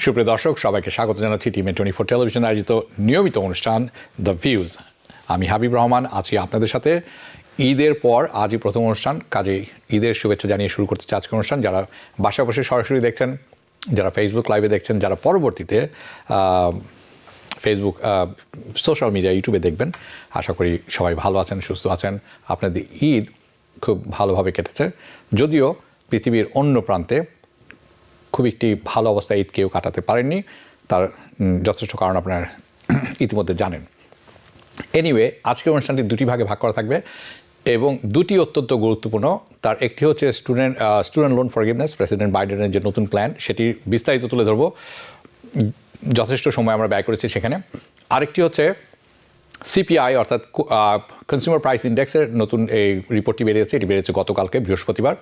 সুপ্রিয় দর্শক, সবাইকে স্বাগত জানাচ্ছি টিমে 24 টেলিভিশন আয়োজিত নিয়মিত অনুষ্ঠান দ্য ভিউজ। আমি হাবিব রহমান আছি আপনাদের সাথে। ঈদের পর আজই প্রথম অনুষ্ঠান, কাজেই ঈদের শুভেচ্ছা জানিয়ে শুরু করতে চাই আজকের অনুষ্ঠান। যারা বাসা বসে সরাসরি দেখছেন, যারা ফেসবুক লাইভে দেখছেন, যারা পরবর্তীতে ফেসবুক সোশ্যাল মিডিয়া ইউটিউবে দেখবেন, আশা করি সবাই ভালো আছেন, সুস্থ আছেন। আপনাদের ঈদ খুব ভালোভাবে কেটেছে, যদিও পৃথিবীর অন্য প্রান্তে খুব একটি ভালো অবস্থায় ঈদ কেউ কাটাতে পারেননি। তার যথেষ্ট কারণ আপনারা ইতিমধ্যে জানেন। এনিওয়ে, আজকের অনুষ্ঠানটি দুটি ভাগে ভাগ করা থাকবে এবং দুটি অত্যন্ত গুরুত্বপূর্ণ। তার একটি হচ্ছে স্টুডেন্ট লোন ফরগিভনেস, প্রেসিডেন্ট বাইডেনের যে নতুন প্ল্যান, সেটি বিস্তারিত তুলে ধরবো। যথেষ্ট সময় আমরা ব্যয় করেছি সেখানে। আরেকটি হচ্ছে সিপিআই অর্থাৎ কনজিউমার প্রাইস ইন্ডেক্সের নতুন এই রিপোর্টটি বেরিয়েছে। এটি বেরিয়েছে গতকালকে বৃহস্পতিবার।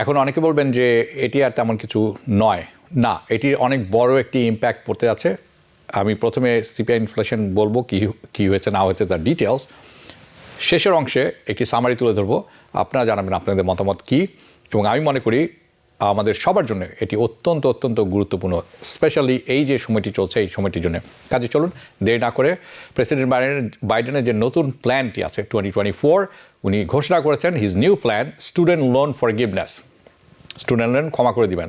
এখন অনেকে বলবেন যে এটি আর তেমন কিছু নয়। না, এটির অনেক বড় একটি ইম্প্যাক্ট পড়তে যাচ্ছে। আমি প্রথমে সিপিআই ইনফ্লেশন বলবো, কী হয়েছে না হয়েছে তার ডিটেলস। শেষের অংশে একটি সামারি তুলে ধরবো, আপনারা জানাবেন আপনাদের মতামত কী। এবং আমি মনে করি আমাদের সবার জন্য এটি অত্যন্ত অত্যন্ত গুরুত্বপূর্ণ, স্পেশালি এই যে সময়টি চলছে এই সময়টির জন্য। কাজে চলুন দেরি না করে প্রেসিডেন্ট বাইডেনের যে নতুন প্ল্যানটি আছে 2024, উনি ঘোষণা করেছেন his new plan, student loan forgiveness, student loan ক্ষমা করে দিবেন।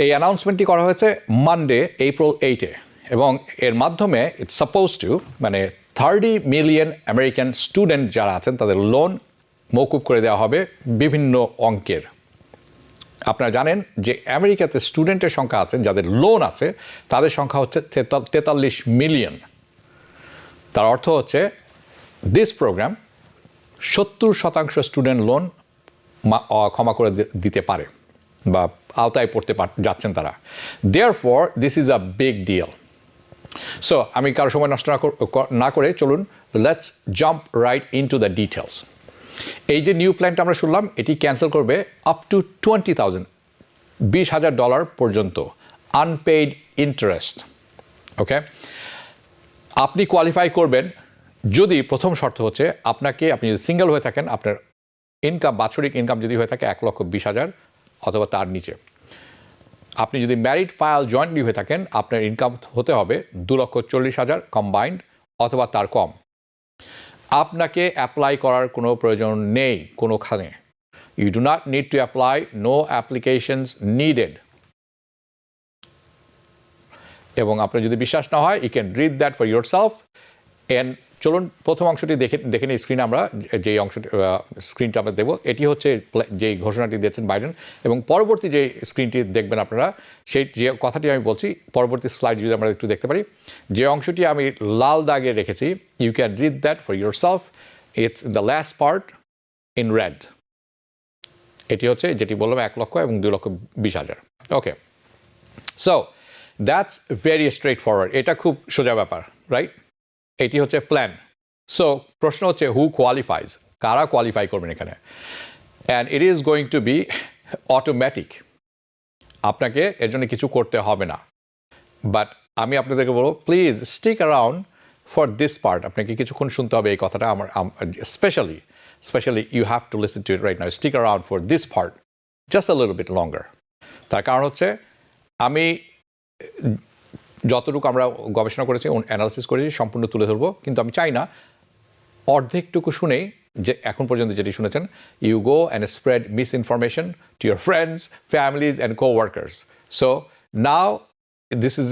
এই অ্যানাউন্সমেন্টটি করা হয়েছে মানডে এপ্রিল 8-এ এবং এর মাধ্যমে it's suppose two 30 million American student যারা আছেন তাদের লোন মওকুফ করে দেওয়া হবে বিভিন্ন অঙ্কের। আপনারা জানেন যে আমেরিকাতে স্টুডেন্টের সংখ্যা আছে, যাদের লোন আছে তাদের সংখ্যা হচ্ছে 43 মিলিয়ন। তার অর্থ হচ্ছে দিস প্রোগ্রাম 70% স্টুডেন্ট লোন ক্ষমা করে দিতে পারে বা আওতায় পড়তে যাচ্ছেন তারা। Therefore this is a big deal. So আমি কারো সময় নষ্ট না করে চলুন let's jump right into the details. এই যে নিউ প্ল্যানটা আমরা শুনলাম, এটি ক্যান্সেল করবে আপ টু $20,000 পর্যন্ত আনপেইড ইন্টারেস্ট। ওকে, আপনি কোয়ালিফাই করবেন যদি প্রথম শর্ত হচ্ছে আপনি যদি সিঙ্গেল হয়ে থাকেন, আপনার ইনকাম, বাৎসরিক ইনকাম যদি হয়ে থাকে 1,20,000 অথবা তার নিচে। আপনি যদি ম্যারিড ফাইল জয়েন্টলি হয়ে থাকেন, আপনার ইনকাম হতে হবে 2,40,000 কম্বাইন্ড অথবা তার কম। আপনাকে অ্যাপ্লাই করার কোনো প্রয়োজন নেই কোনোখানে। You do not need to apply, no applications needed. এবং আপনার যদি বিশ্বাস না হয়, you can read that for yourself. And চলুন প্রথম অংশটি দেখে নিই স্ক্রিনে। আমরা যেই স্ক্রিনটা আমরা দেবো, এটি হচ্ছে যেই ঘোষণাটি দিয়েছেন বাইডেন। এবং পরবর্তী যে স্ক্রিনটি দেখবেন আপনারা, সেই যে কথাটি আমি বলছি, পরবর্তী স্লাইড যদি আমরা একটু দেখতে পারি, যে অংশটি আমি লাল দাগে রেখেছি, you can read that for yourself. It's the last part in red. এটি হচ্ছে যেটি বললাম 1 লক্ষ এবং 2,20,000। Okay, so that's very straightforward. এটা খুব সোজা ব্যাপার, রাইট? এটি হচ্ছে প্ল্যান। সো প্রশ্ন হচ্ছে হু কোয়ালিফাইজ, কারা কোয়ালিফাই করবেন এখানে। And it is going to be automatic. আপনাকে এর জন্য কিছু করতে হবে না। বাট আমি আপনাদেরকে বলবো, please stick around for this part. আপনাকে কিছুক্ষণ শুনতে হবে এই কথাটা। আমার specially you have to listen to it right now. Stick around for this part just a little bit longer. তার কারণ হচ্ছে আমি যতটুকু আমরা গবেষণা করেছি, অ্যানালিসিস করেছি, সম্পূর্ণ তুলে ধরবো, কিন্তু আমি চাই না অর্ধেকটুকু শুনেই, যে এখন পর্যন্ত যেটি শুনেছেন, you go and spread misinformation to your friends, families and co-workers. So now this is,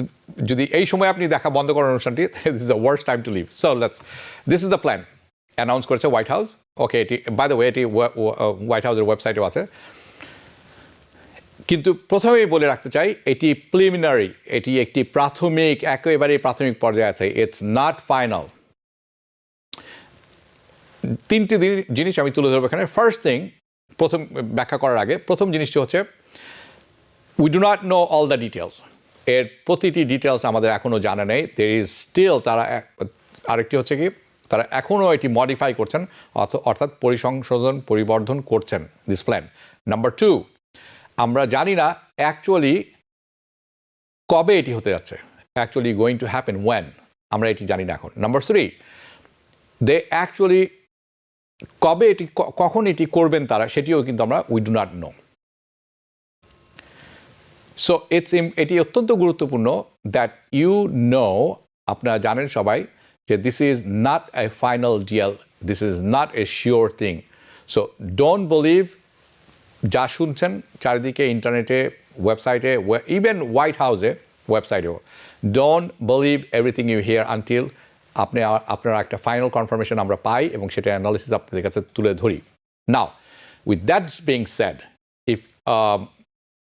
যদি এই সময় আপনি দেখা বন্ধ করেন অনুষ্ঠানটি, this is the worst time to leave. So this is the plan. Announce করেছে হোয়াইট হাউস। ওকে, এটি বাই দ্য ওয়ে এটি হোয়াইট হাউসের ওয়েবসাইটেও আছে। কিন্তু প্রথমেই বলে রাখতে চাই, এটি প্রিলিমিনারি, এটি একটি প্রাথমিক, একেবারে প্রাথমিক পর্যায়ে আছে। It's not final. 3টি জিনিস আমি তুলে ধরবো এখানে। ফার্স্ট থিং, প্রথম ব্যাখ্যা করার আগে প্রথম জিনিসটি হচ্ছে, we do not know all the details. এর প্রতিটি ডিটেলস আমাদের এখনও জানা নেই। দের ইজ স্টিল, আরেকটি হচ্ছে কি, তারা এখনও এটি মডিফাই করছেন, অর্থাৎ পরিবর্ধন করছেন দিস প্ল্যান। নাম্বার 2, আমরা জানি না অ্যাকচুয়ালি কবে এটি হতে যাচ্ছে, actually going to happen when, আমরা এটি জানি না এখন। নাম্বার 3, দে অ্যাকচুয়ালি কখন এটি করবেন তারা, সেটিও কিন্তু আমরা we do not know. So এটি অত্যন্ত গুরুত্বপূর্ণ দ্যাট ইউ নো, আপনারা জানেন সবাই যে this is not a final deal, this is not a sure thing. So don't believe যা শুনছেন চারিদিকে, ইন্টারনেটে, ওয়েবসাইটে, ইভেন হোয়াইট হাউসে ওয়েবসাইটেও, don't believe everything you hear until আপনারা একটা ফাইনাল কনফার্মেশন আমরা পাই এবং সেটা অ্যানালিসিস আপনাদের কাছে তুলে ধরি। Now with that being said, if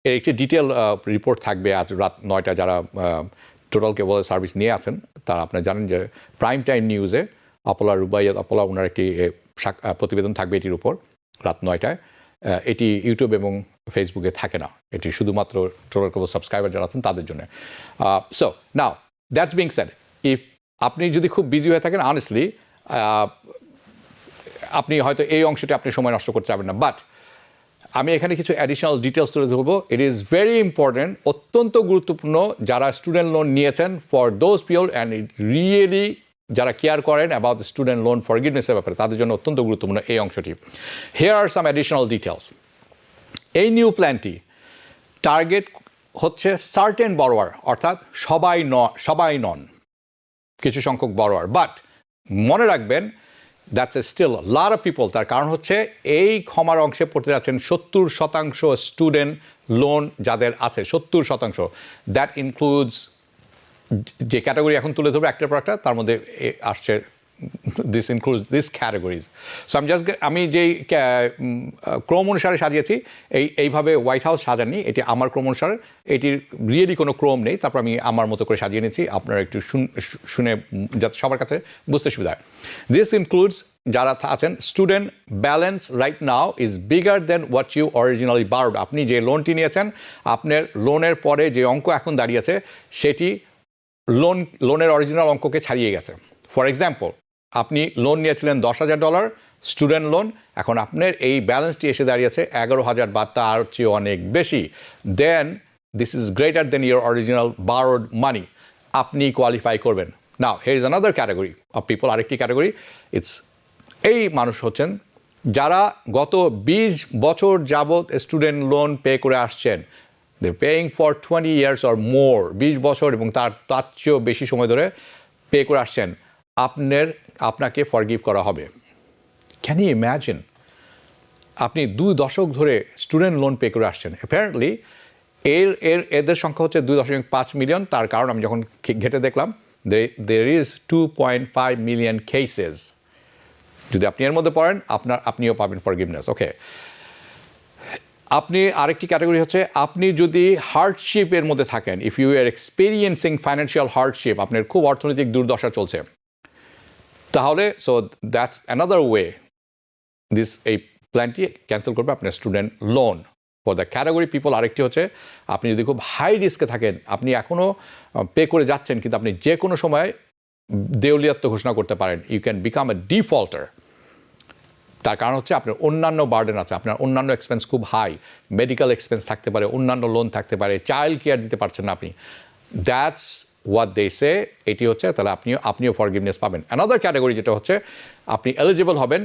এর একটি ডিটেল রিপোর্ট থাকবে আজ রাত 9টা, যারা টোটাল কেবল সার্ভিস নিয়ে আছেন তারা আপনারা জানেন যে প্রাইম টাইম নিউজে অপলা রুবাইয়াত অপলা ওনার একটি প্রতিবেদন থাকবে এটির উপর রাত 9টায়। এটি ইউটিউব এবং ফেসবুকে থাকে না, এটি শুধুমাত্র টোটাল কেবল সাবস্ক্রাইবার যারা আছেন তাদের জন্য। So now that's being said, if আপনি যদি খুব বিজি হয়ে থাকেন, অনেস্টলি আপনি হয়তো এই অংশটি আপনি সময় নষ্ট করতে চাবেন না, বাট আমি এখানে কিছু অ্যাডিশনাল ডিটেলস তুলে ধরবো। ইট ইজ ভেরি ইম্পর্টেন্ট, অত্যন্ত গুরুত্বপূর্ণ যারা স্টুডেন্ট লোন নিয়েছেন, for those people and it really যারা কেয়ার করেন অ্যাবাউট স্টুডেন্ট লোন ফরগিভনেসের ব্যাপারে, তাদের জন্য অত্যন্ত গুরুত্বপূর্ণ এই অংশটি। Here are some additional details. এই নিউ প্ল্যানটি টার্গেট হচ্ছে সার্টেন বরোয়ার, অর্থাৎ সবাই নন, কিছু সংখ্যক বরোয়ার, বাট মনে রাখবেন that's a still lot of people. তার কারণ হচ্ছে এই ক্ষমার অংশে পড়তে যাচ্ছেন 70% স্টুডেন্ট লোন যাদের আছে, 70%। দ্যাট ইনক্লুডস যে ক্যাটাগরি এখন তুলে ধরবো একটার পর একটা, তার মধ্যে আসছে this includes this categories. So আমি যেই ক্রম অনুসারে সাজিয়েছি, এইভাবে হোয়াইট হাউস সাজাননি, এটি আমার ক্রম অনুসারে, এটির রিয়েলি কোনো ক্রম নেই, তারপর আমি আমার মতো করে সাজিয়ে নিয়েছি, আপনারা একটু শুনে যাতে সবার কাছে বুঝতে সুবিধা হয়। দিস ইনক্লুডস যারা আছেন student balance right now is bigger than what you originally borrowed. আপনি যে লোনটি নিয়েছেন, আপনার লোনের পরে যে অঙ্ক এখন দাঁড়িয়েছে সেটি লোনের অরিজিনাল অঙ্ককে ছাড়িয়ে গেছে। ফর এক্সাম্পল, আপনি লোন নিয়েছিলেন $10,000 স্টুডেন্ট লোন, এখন আপনার এই ব্যালেন্সটি এসে দাঁড়িয়েছে 11,000 বা তার চেয়ে অনেক বেশি। Then this is greater than your original borrowed money, আপনি কোয়ালিফাই করবেন। Now here is another category of people, আরেকটি ক্যাটাগরি, এই মানুষ হচ্ছেন যারা গত 20 বছর যাবৎ স্টুডেন্ট লোন পে করে আসছেন। দে paying for 20 years or more, 20 বছর এবং তার চেয়েও বেশি সময় ধরে পে করে আসছেন। আপনাকে ফরগিভ করা হবে। Can you imagine? আপনি 2 দশক ধরে স্টুডেন্ট লোন পে করে আসছেন। অ্যাপারেন্টলি এদের সংখ্যা হচ্ছে 2.5 মিলিয়ন। তার কারণ আমি যখন ঘেটে দেখলাম, there is 2.5 million cases। যদি আপনি এর মধ্যে পড়েন, আপনিও পাবেন ফরগিভনেস। ওকে, আপনি আরেকটি ক্যাটাগরি হচ্ছে, আপনি যদি হার্ডশিপের মধ্যে থাকেন, if you are experiencing financial hardship, আপনার খুব অর্থনৈতিক দুর্দশা চলছে, তাহলে সো দ্যাটস অ্যানাদার ওয়ে এই প্ল্যানটি ক্যান্সেল করবে আপনার student loan for the category people. আরেকটি হচ্ছে, আপনি যদি খুব হাই রিস্কে থাকেন, আপনি এখনও পে করে যাচ্ছেন কিন্তু আপনি যে কোনো সময় দেউলিয়াত্ব ঘোষণা করতে পারেন, you can become a defaulter. তার কারণ হচ্ছে আপনার অন্যান্য বার্ডেন আছে, আপনার অন্যান্য এক্সপেন্স খুব হাই, মেডিকেল এক্সপেন্স থাকতে পারে, অন্যান্য লোন থাকতে পারে, চাইল্ড কেয়ার দিতে পারছেন না আপনি। দ্যাটস হোয়াট দে সে, এটি হচ্ছে, তাহলে আপনিও ফরগিভনেস পাবেন। অ্যানাদার ক্যাটাগরি যেটা হচ্ছে, আপনি এলিজিবল হবেন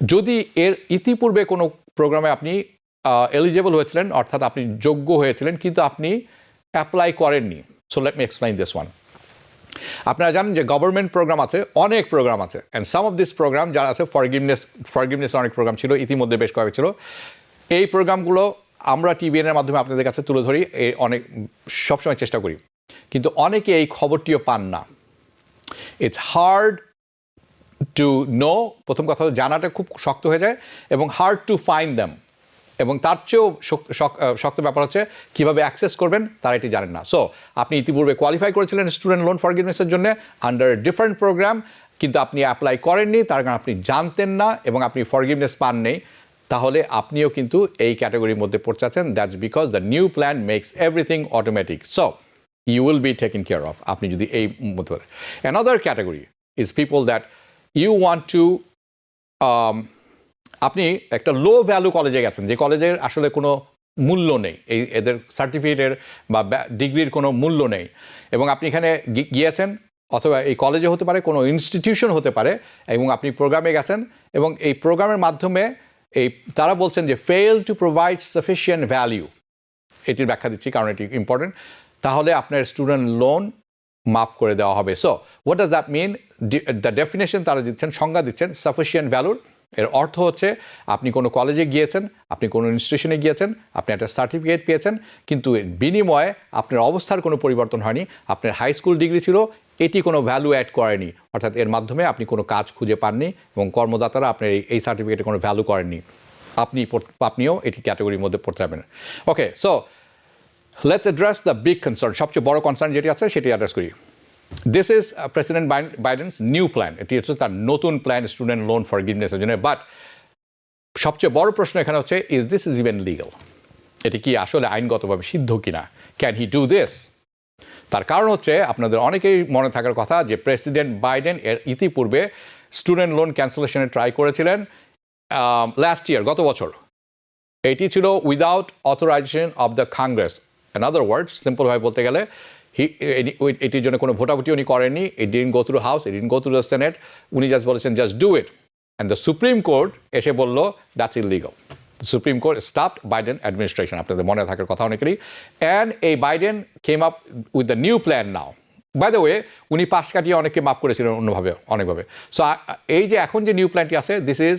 যদি এর ইতিপূর্বে কোনো প্রোগ্রামে আপনি এলিজিবল হয়েছিলেন, অর্থাৎ আপনি যোগ্য হয়েছিলেন কিন্তু আপনি অ্যাপ্লাই করেননি। So let me explain this one. আপনারা জানেন যে গভর্নমেন্ট প্রোগ্রাম আছে, অনেক প্রোগ্রাম আছে, and some of this program যারা আছে, ফরগিভনেস অনেক প্রোগ্রাম ছিল, ইতিমধ্যে বেশ কয়েক ছিল। এই প্রোগ্রামগুলো আমরা টিভিএনের মাধ্যমে আপনাদের কাছে তুলে ধরি, সবসময় চেষ্টা করি, কিন্তু অনেকে এই খবরটিও পান না। ইটস হার্ড টু নো, প্রথম কথা জানাটা খুব শক্ত হয়ে যায়, এবং হার্ড টু ফাইন্ড দ্যাম, এবং তার চেয়েও শক্ত ব্যাপার হচ্ছে কীভাবে অ্যাক্সেস করবেন, তারা এটি জানেন না। সো আপনি ইতিপূর্বে কোয়ালিফাই করেছিলেন স্টুডেন্ট লোন ফরগিভনেসের জন্য আন্ডার ডিফারেন্ট প্রোগ্রাম, কিন্তু আপনি অ্যাপ্লাই করেননি, তার কারণ আপনি জানতেন না এবং আপনি ফরগিভনেস পাননি, তাহলে আপনিও কিন্তু এই ক্যাটাগরির মধ্যে পড়তে আছেন। That's because the new plan makes everything automatic. So you will be taken care of, আপনি যদি এই মধ্যে। Another category is people that you want to, আপনি একটা লো ভ্যালু কলেজে গেছেন, যে কলেজের আসলে কোনো মূল্য নেই, এদের সার্টিফিকেটের বা ডিগ্রির কোনো মূল্য নেই, এবং আপনি এখানে গিয়েছেন, অথবা এই কলেজে হতে পারে, কোনো ইনস্টিটিউশন হতে পারে, এবং আপনি প্রোগ্রামে গেছেন, এবং এই প্রোগ্রামের মাধ্যমে তারা বলছেন যে fail to provide sufficient value, এটির ব্যাখ্যা দিচ্ছি কারণ এটি ইম্পর্টেন্ট, তাহলে আপনার স্টুডেন্ট লোন মাফ করে দেওয়া হবে। So what does that mean? The definition তারা দিচ্ছেন, সংজ্ঞা দিচ্ছেন সাফিসিয়েন্ট ভ্যালুর। এর অর্থ হচ্ছে আপনি কোনো কলেজে গিয়েছেন, আপনি কোনো ইনস্টিটিউশনে গিয়েছেন, আপনি একটা সার্টিফিকেট পেয়েছেন, কিন্তু এর বিনিময়ে আপনার অবস্থার কোনো পরিবর্তন হয়নি, আপনার হাই স্কুল ডিগ্রি ছিল, এটি কোনো ভ্যালু অ্যাড করেনি, অর্থাৎ এর মাধ্যমে আপনি কোনো কাজ খুঁজে পাননি এবং কর্মদাতারা আপনার এই সার্টিফিকেটে কোনো ভ্যালু করেননি, আপনিও এটি ক্যাটাগরির মধ্যে পড়তে যাবেন। Okay, so let's address the big concern, সবচেয়ে বড় কনসার্ন যেটি আছে সেটি অ্যাড্রেস করি। This is president Biden's new plan, এটি হচ্ছে তার নতুন প্ল্যান স্টুডেন্ট লোন ফরগিভনেসের জন্য। বাট সবচেয়ে বড় প্রশ্ন এখানে হচ্ছে, is this is even legal? এটি কি আসলে আইনগতভাবে সিদ্ধ কিনা? Can he do this? তার কারণ হচ্ছে আপনাদের অনেকেই মনে থাকার কথা যে প্রেসিডেন্ট বাইডেন এর ইতিপূর্বে স্টুডেন্ট লোন ক্যান্সেলেশনে ট্রাই করেছিলেন লাস্ট ইয়ার, গত বছর। এটি ছিল without authorization of the Congress. In other words, সিম্পলভাবে বলতে গেলে এটির জন্য কোনো ভোটাভুটি উনি করেননি। It didn't go through house, it didn't go through the senate. উনি জাস্ট বলেছেন just do it, and the supreme court এসে বলল that's illegal. Supreme court stopped Biden administration, আপনাদের মনে থাকার কথা অনেকেরই। অ্যান্ড এই Biden came up with the new plan now. By the way, উনি পাশ কাটিয়ে অনেককে মাফ করেছিলেন অনেকভাবে। সো এই যে এখন যে নিউ প্ল্যানটি আছে, this is,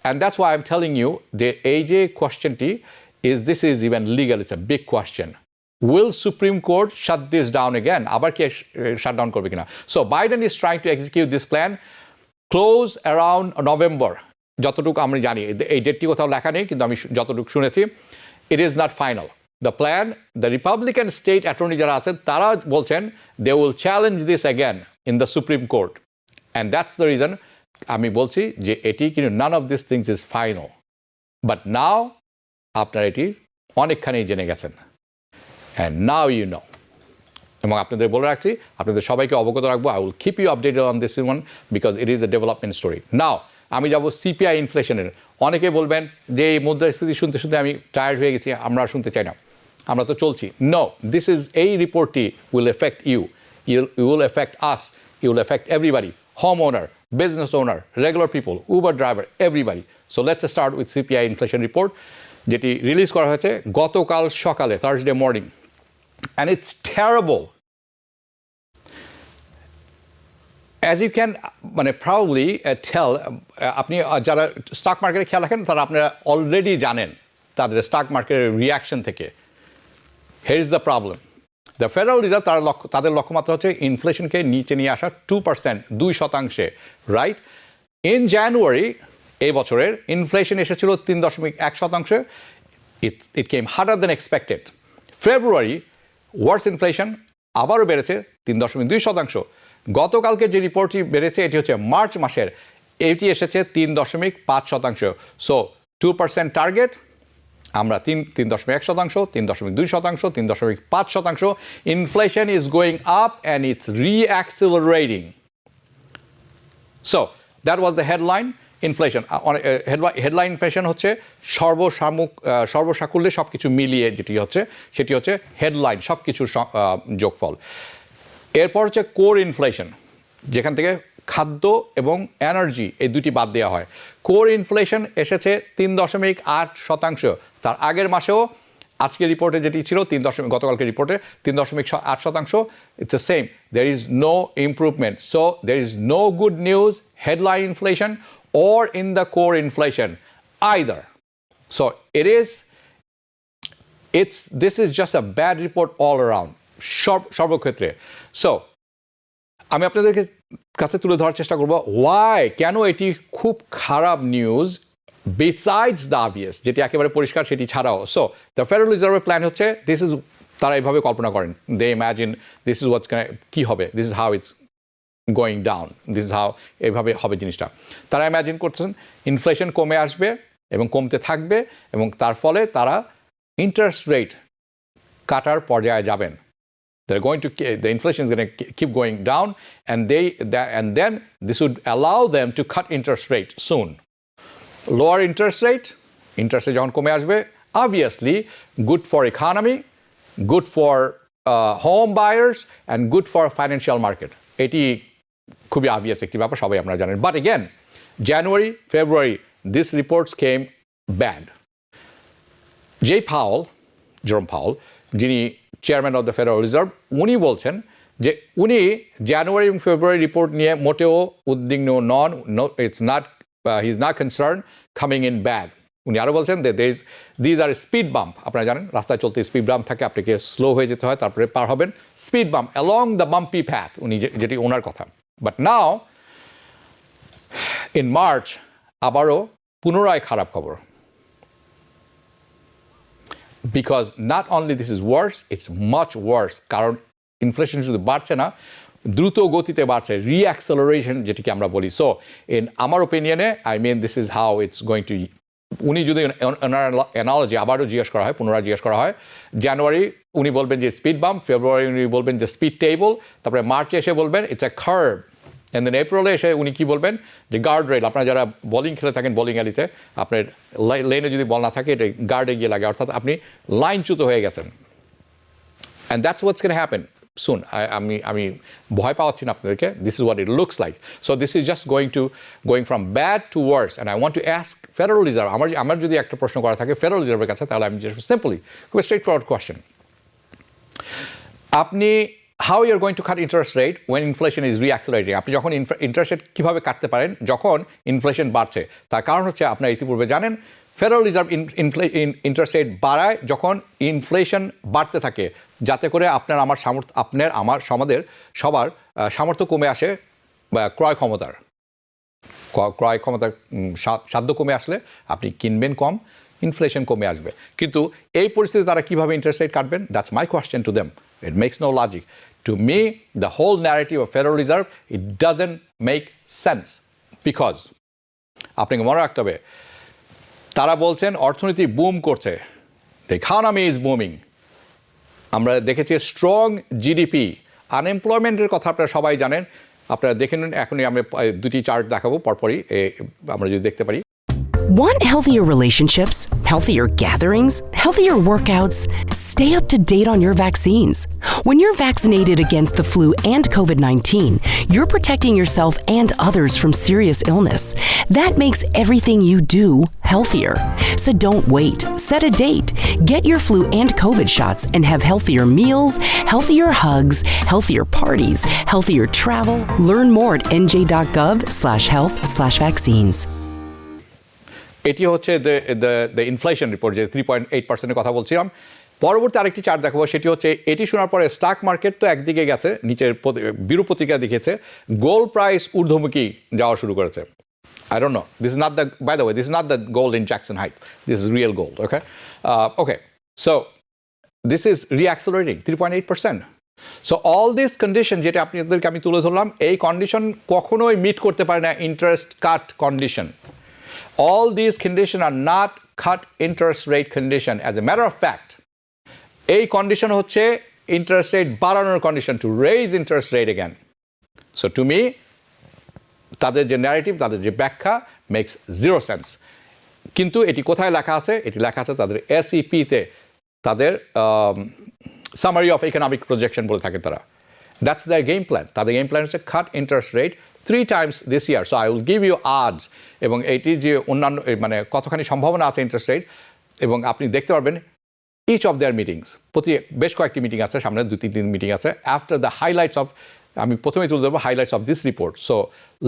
and that's why I am telling you যে এই যে কোয়েশ্চেনটি this is even legal, it's a big question. Will Supreme Court shut this down again? আবার কি শাট ডাউন করবে কিনা? So Biden is trying to execute this plan close around November. যতটুকু আমি জানি, এই ডেটটি কোথাও লেখা নেই, কিন্তু আমি যতটুকু শুনেছি, it is not final. The plan, the Republican state attorney যারা আছেন তারা বলছেন they will challenge this again in the Supreme Court. And that's the reason আমি বলছি যে এটি কিন্তু none of these things is final. But now আপনারা এটি অনেকখানি জেনে গেছেন। And now you know. এবং আপনাদের বলে রাখছি, আপনাদের সবাইকে অবগত রাখবো, I will keep you updated on this one because it is a development story. Now আমি যাব সিপিআই ইনফ্লেশনের। অনেকে বলবেন যে এই মুদ্রাস্ফীতি শুনতে শুনতে আমি টায়ার্ড হয়ে গেছি, আমরা শুনতে চাই না, আমরা তো চলছি। নো, দিস ইজ, এই রিপোর্টটি will affect you will affect us, you will affect everybody, home owner, business owner, regular people, Uber driver, everybody. So let's start with CPI inflation report, যেটি রিলিজ করা হয়েছে গতকাল সকালে, Thursday morning. And it's terrible. As you can probably tell, আপনি যারা stock মার্কেটে খেয়াল রাখেন তারা আপনারা অলরেডি জানেন তাদের স্টক মার্কেটের রিয়াকশন থেকে। Here is the problem. The Federal Reserve তাদের লক্ষ্যমাত্রা হচ্ছে ইনফ্লেশনকে নিচে নিয়ে আসা 2%, 2%, রাইট? ইন জানুয়ারি এই বছরের ইনফ্লেশন এসেছিল 3.1%। It came harder than expected. February Wars inflation আবারও বেড়েছে 3.2%। গতকালকে যে রিপোর্টটি বেড়েছে এটি হচ্ছে মার্চ মাসের, এটি এসেছে 3.5%। সো 2% টার্গেট, আমরা 3.1%, 3.2%, 3.5%। Inflation is going up and it's reaccelerating. So that was the headline. Inflation, headline inflation হচ্ছে সর্বসাকুল্যে সব কিছু মিলিয়ে যেটি হচ্ছে সেটি হচ্ছে হেডলাইন, সব কিছুর যোগফল। এরপর হচ্ছে কোর ইনফ্লেশন, যেখান থেকে খাদ্য এবং এনার্জি এই দুটি বাদ দেওয়া হয়। কোর ইনফ্লেশন এসেছে 3.8%। তার আগের মাসেও আজকের রিপোর্টে যেটি ছিল গতকালকে রিপোর্টে 3.8%। It's the same, there is no improvement. So there is no good news headline inflation or in the core inflation either. So this is just a bad report all around, সর্বক্ষেত্রে। সো আমি আপনাদের কাছে তুলে ধরার চেষ্টা করব why, কেন এটি খুব খারাপ নিউজ, besides the obvious, যেটি একেবারে পরিষ্কার সেটি ছাড়াও। সো দ্য ফেডারেল রিজার্ভের প্ল্যান হচ্ছে, দিস ইজ, তারা এইভাবে কল্পনা করেন, দে ইম্যাজিন দিস ইজ হোয়াটস কি হবে, this is how it's going down, this is how, এইভাবে হবে জিনিসটা। তারা ইম্যাজিন করছেন ইনফ্লেশন কমে আসবে এবং কমতে থাকবে এবং তার ফলে তারা ইন্টারেস্ট রেট কাটার পর্যায়ে যাবেন। They're going to, the inflation is going to keep going down, and then this would allow them to cut interest rate soon. Lower interest rate যখন কমে আসবে, obviously good for economy, good for home buyers, and good for financial market. এটি খুবই obvious একটি ব্যাপার, সবাই আপনারা জানেন। But again, January, February, these reports came bad. Jerome Powell যিনি chairman of the Federal reserve, উনি বলছেন যে উনি জানুয়ারি এবং ফেব্রুয়ারি রিপোর্ট নিয়ে মোটেও উদ্বিগ্ন নন, it's not, he is not concern coming in bad. উনি আরও বলছেন যে দিজ আর স্পিড বাম্প, আপনারা জানেন রাস্তায় চলতে স্পিড বাম্প থাকে, আপনাকে স্লো হয়ে যেতে হয়, তারপরে পার হবেন speed bump along the bumpy path, উনি যেটি ওনার কথা। বাট নাও ইন মার্চ আবারও পুনরায় খারাপ খবর, because not only this is worse, it's much worse. কারণ ইনফ্লেশন শুধু বাড়ছে না, দ্রুত গতিতে বাড়ছে, রিঅ্যাক্সেলারেশন যেটিকে আমরা বলি। সো ইন আমার ওপিনিয়নে I mean this is how it's going to, উনি যদি অ্যানালজি আবারও জিজ্ঞেস করা হয়, পুনরায় জিজ্ঞেস করা হয়, জানুয়ারি উনি বলবেন যে স্পিড বাম্প, ফেব্রুয়ারি উনি বলবেন যে স্পিড টেবল, তারপরে মার্চে এসে বলবেন it's a curve, and then এপ্রিলে এসে উনি কী বলবেন যে গার্ড রেল। আপনারা যারা বোলিং খেলে থাকেন বোলিং অ্যালিতে, আপনার লেনে যদি বল না থাকে এটা গার্ডে গিয়ে লাগে, অর্থাৎ আপনি লাইনচ্যুত হয়ে গেছেন। And that's what's can happen soon. আমি ভয় পাওয়াচ্ছি না আপনাদেরকে, this is what it looks like. So this is just going from bad to worse, and I want to ask Federal Reserve, আমার যদি একটা প্রশ্ন করা থাকে ফেডারেল রিজার্ভের কাছে, তাহলে আমি জাস্ট সিম্পলি খুব স্ট্রেট ফরওয়ার্ড কোয়েশ্চেন, আপনি how you are going to cut interest rate when inflation is reaccelerating? আপনি যখন ইন্টারেস্ট রেট কীভাবে কাটতে পারেন যখন ইনফ্লেশন বাড়ছে? তার কারণ হচ্ছে আপনারা ইতিপূর্বে জানেন ফেডারেল রিজার্ভ ইন্টারেস্ট রেট বাড়ায় যখন ইনফ্লেশন বাড়তে থাকে, যাতে করে আপনার আমার সবার সামর্থ্য কমে আসে, ক্রয় ক্ষমতার সাধ্য কমে আসলে আপনি কিনবেন কম, ইনফ্লেশন কমে আসবে। কিন্তু এই পরিস্থিতিতে তারা কীভাবে ইন্টারেস্ট রেট কাটবেন? That's my question to them. It makes no logic to me. The whole narrative of Federal Reserve, it doesn't make sense, because আপনাকে মনে রাখতে হবে তারা বলছেন অর্থনীতি বুম করছে, দ্য ইকোনমি ইজ বুমিং। আমরা দেখেছি স্ট্রং জিডিপি, আনএমপ্লয়মেন্টের কথা আপনারা সবাই জানেন, আপনারা দেখে নিন। এখনই আমরা দুটি চার্ট দেখাবো পরপরই, আমরা যদি দেখতে পারি। Want healthier relationships, healthier gatherings, healthier workouts? Stay up to date on your vaccines. When you're vaccinated against the flu and COVID-19, you're protecting yourself and others from serious illness. That makes everything you do healthier. So don't wait. Set a date. Get your flu and COVID shots and have healthier meals, healthier hugs, healthier parties, healthier travel. Learn more at nj.gov/health/vaccines. এটি হচ্ছে the inflation report, যে 3.8%-এর কথা বলছিলাম। পরবর্তী আরেকটি chart দেখাবো, সেটি হচ্ছে এটি শোনার পরে স্টক মার্কেট তো একদিকে গেছে, নিচের বিরূপ প্রতিক্রিয়া দেখিয়েছে, গোল্ড প্রাইস ঊর্ধ্বমুখী যাওয়া শুরু করেছে। I don't know. This is not by the way, this is not the gold in Jackson Heights. This is real gold, okay? Okay. So this is reaccelerating 3.8%. So all this condition যেটা আপনাদেরকে আমি তুলে ধরলাম, এই condition কখনোই meet করতে পারে না interest cut condition. All these conditions are not cut interest rate condition. As a matter of fact, এই কন্ডিশন হচ্ছে ইন্টারেস্ট রেট বাড়ানোর condition, to raise interest rate again. So to me, তাদের যে narrative, তাদের যে ব্যাখ্যা মেক্স জিরো সেন্স। কিন্তু এটি কোথায় লেখা আছে? এটি লেখা আছে তাদের SEP-তে, তাদের সামারি অফ ইকোনমিক প্রজেকশন বলে থাকে তারা। That's their game plan. তাদের গেম প্ল্যান হচ্ছে cut interest rate 3 times this year. So I will give you odds, এবং এটি যে অন্যান্য মানে কতখানি সম্ভাবনা আছে ইন্টারেস্ট রেট, এবং আপনি দেখতে পারবেন each of their meetings, বেশ কয়েকটি মিটিং আছে, সামনে 2-3 মিটিং আছে। আফটার দ্য হাইলাইটস অফ, আমি প্রথমেই তুলে দেবো highlights of this report. So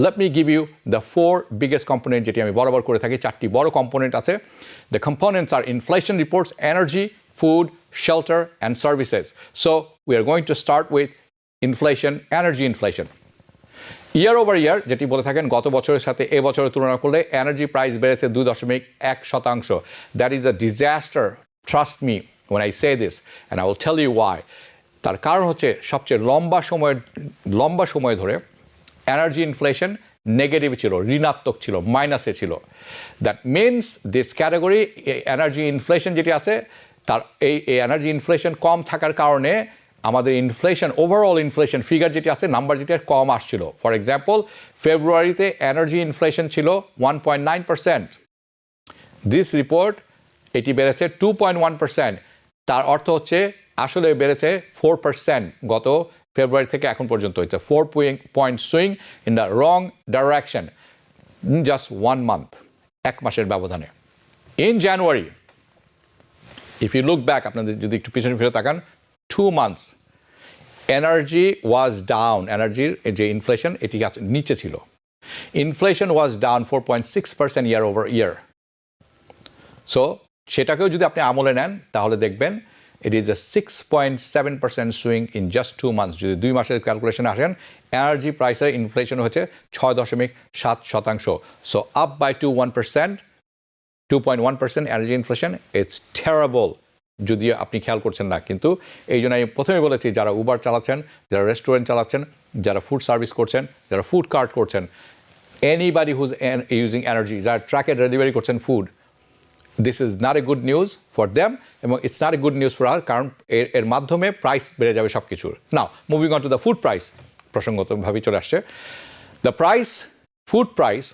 let me give you the 4 biggest component, যেটি আমি বরাবর করে থাকি। 4টি বড় কম্পোনেন্ট আছে। The components are inflation reports, energy, food, shelter and services. So we are going to start with inflation, energy inflation. Year over year যেটি বলে থাকেন, গত বছরের সাথে এ বছরের তুলনা করলে এনার্জি প্রাইস বেড়েছে 2.1%। That is a disaster, trust me when I say this, and I will tell you why. তার কারণ হচ্ছে সবচেয়ে লম্বা সময় ধরে এনার্জি ইনফ্লেশন নেগেটিভ ছিল, ঋণাত্মক ছিল, মাইনাসে ছিল। That means this category energy inflation যেটি আছে, তার এই এনার্জি ইনফ্লেশন কম থাকার কারণে আমাদের ইনফ্লেশন, ওভারঅল ইনফ্লেশন ফিগার যেটি আছে, নাম্বার যেটা কম আসছিল। ফর এক্সাম্পল, ফেব্রুয়ারিতে এনার্জি ইনফ্লেশন ছিল 1.9%। দিস রিপোর্ট এটি বেড়েছে 2.1%। তার অর্থ হচ্ছে আসলে বেড়েছে 4% গত ফেব্রুয়ারি থেকে এখন পর্যন্ত। হচ্ছে 4 point swing in the wrong direction, just 1 month, 1 মাসের ব্যবধানে। In if you look back, আপনাদের যদি একটু পিছনে ফিরে তাকান, 2 months এনার্জি ওয়াজ ডাউন, এনার্জির যে ইনফ্লেশন এটি নিচে ছিল। Inflation was down 4.6% year over year. So সেটাকেও যদি আপনি আমলে নেন তাহলে দেখবেন ইট is A 6.7% swing in just 2 months। যদি 2 মাসের ক্যালকুলেশনে আসেন, এনার্জি প্রাইসের ইনফ্লেশন হচ্ছে 6.7%। So up by 2.1% energy inflation, it's terrible. যদিও আপনি খেয়াল করছেন না, কিন্তু এই জন্য আমি প্রথমে বলেছি, যারা উবার চালাচ্ছেন, যারা রেস্টুরেন্ট চালাচ্ছেন, যারা ফুড সার্ভিস করছেন, যারা ফুড কার্ট করছেন, এনিবডি হুজ ইউজিং এনার্জি, যারা ট্রাকে ডেলিভারি করছেন food, this is not a good news for them, এবং it's not a good news for our, কারণ এর মাধ্যমে প্রাইস বেড়ে যাবে সব কিছুর। Now moving on to the food price, প্রসঙ্গতভাবেই চলে আসছে। দ্য প্রাইস, ফুড প্রাইস,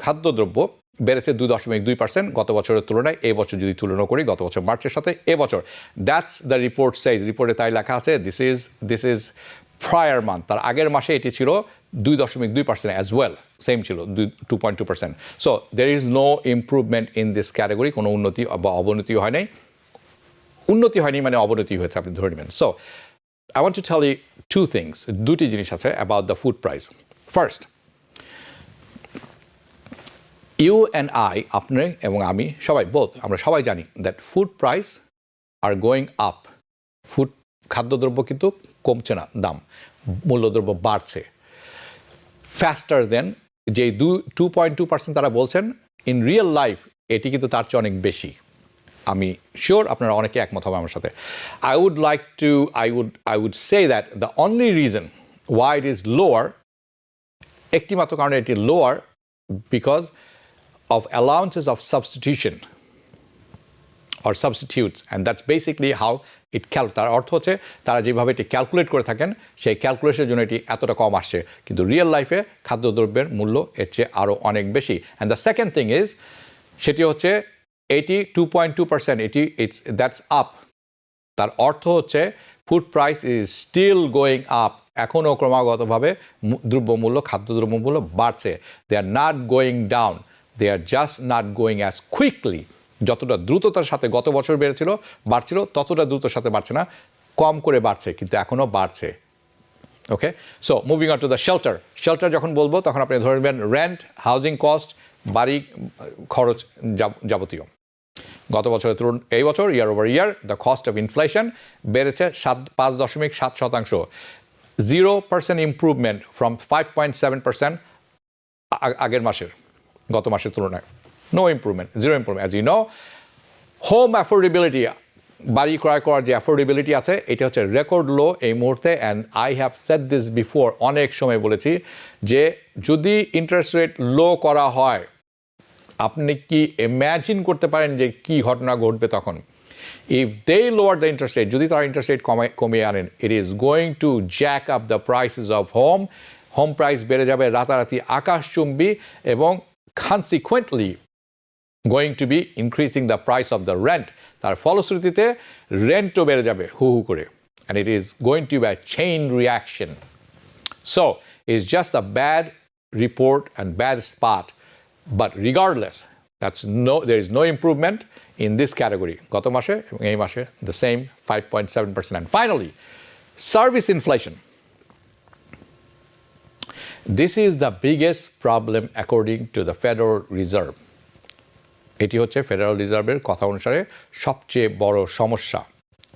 খাদ্যদ্রব্য বেড়েছে 2.2% গত বছরের তুলনায়। এই বছর যদি তুলনা করি গত বছর মার্চের সাথে এবছর, দ্যাটস দ্য রিপোর্ট সাইজ। রিপোর্টে তাই লেখা আছে, দিস ইজ প্রায়ার মান্থ, তার আগের মাসে এটি ছিল 2.2% অ্যাজ ওয়েল, সেম ছিল 2.2%। So there is no improvement in this category, কোনো উন্নতি বা অবনতি হয় নাই। উন্নতি হয়নি মানে অবনতি হয়েছে, আপনি ধরে নেবেন। So I want to tell you 2 things, দুটি জিনিস আছে about the food price. First, you and I, আপনি এবং আমি সবাই, আমরা সবাই জানি that food price are going up. খাদ্যদ্রব্য কিন্তু কমছে না, দাম, মূল্যদ্রব্য বাড়ছে ফাস্টার দেন যে 2.2% তারা বলছেন। ইন রিয়েল লাইফ এটি কিন্তু তার চেয়ে অনেক বেশি। আমি শিওর আপনারা অনেকে একমত হবে আমার সাথে। I would say that the only reason why it is lower, একটি মাত্র কারণে এটি lower, because of allowances of substitution or substitutes, and that's basically how it তার অর্থ হচ্ছে তারা যেভাবে এটি ক্যালকুলেট করে থাকেন সেই ক্যালকুলেশনের জন্য এটি এতটা কম আসছে, কিন্তু রিয়েল লাইফে খাদ্যদ্রব্যের মূল্য এর চেয়ে আরও অনেক বেশি। And the second thing is, সেটি হচ্ছে এটি 2.2%, দ্যাটস আপ। তার অর্থ হচ্ছে food price is still going up, এখনও ক্রমাগতভাবে দ্রব্যমূল্য, খাদ্যদ্রব্যমূল্য বাড়ছে। They are not going down, they are just not going as quickly. যতটা দ্রুততার সাথে গত বছর বাড়ছিল ততটা দ্রুততার সাথে বাড়ছে না, কম করে বাড়ছে, কিন্তু এখনও বাড়ছে। Okay, so moving on to the shelter যখন বলবো তখন আপনি ধরে নেবেন রেন্ট, হাউজিং কস্ট, বাড়ি খরচ যাবতীয়। গত বছরের তুলনায় এই বছর ইয়ার over year the cost of inflation বেড়েছে 5.7%, 0% ইমপ্রুভমেন্ট ফ্রম 5.7% আগের মাসের, গত মাসের তুলনায়। No improvement, zero improvement. As you know, home affordability, বাড়ি ক্রয় করার যে অ্যাফোর্ডেবিলিটি আছে এটা হচ্ছে রেকর্ড লো এই মুহূর্তে। And I have said this before, অনেক সময় বলেছি যে যদি ইন্টারেস্ট রেট লো করা হয়, আপনি কি ইম্যাজিন করতে পারেন যে কি ঘটনা ঘটবে তখন? If they lower the interest rate, যদি তারা ইন্টারেস্ট রেট কমিয়ে আনেন, it is going to jack up the prices of home price বেড়ে যাবে রাতারাতি আকাশচুম্বী, এবং consequently going to be increasing the price of the rent, তার ফলশ্রুতিতে রেন্টও বেড়ে যাবে হু করে, and it is going to be a chain reaction. So it's just a bad report and bad spot, but regardless, there is no improvement in this category. গত মাসে এবং এই মাসে the same 5.7%. And finally, service inflation. This is the biggest problem according to the Federal Reserve. এটি হচ্ছে federal রিজার্ভের কথা অনুসারে সবচেয়ে বড় সমস্যা,